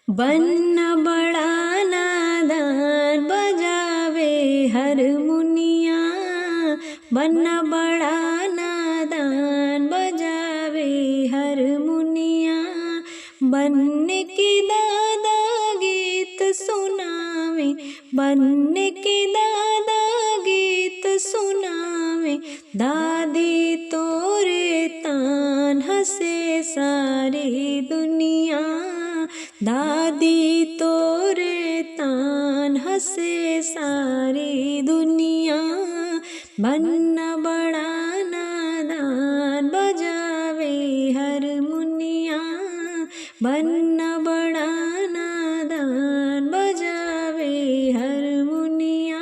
बन्ना बड़ा नादान बजावे हारमोनिया, बन्ना बड़ा नादान बजावे हारमोनिया। बनने के दादा गीत सुनावे, बनने के दादा गीत सुनावे। दादी तोरे तान हंसे सारी दुनिया, दादी तोरे तान हंसे सारी दुनिया। बन्ना बड़ा नादान बजावे हारमोनिया, बन्ना बड़ा नादान बजावे हारमोनिया।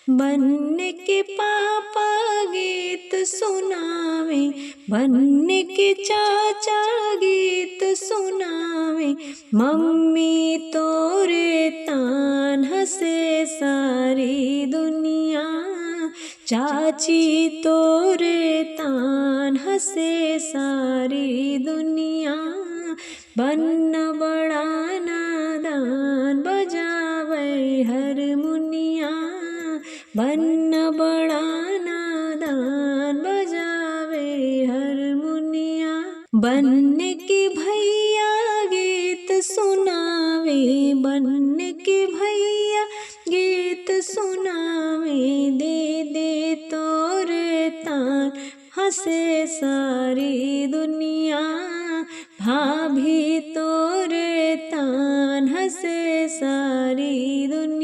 बनने के पापा गीत सुनावे, बनने के चाचा गीत सुनावे। मम्मी तोरे तान हंसे सारी दुनिया, चाची तोरे तान हंसे सारी दुनिया। बन्ना बड़ा नादान बजावे हारमोनिया, बन्ना बड़ा नादान बजावे हारमोनिया। बनने के भैया गीत सुनावे, बनने के भैया गीत सुनावे। दे दे तोरे तान हंसे सारी दुनिया, भाभी तोरे तान हंसे सारी दुनिया।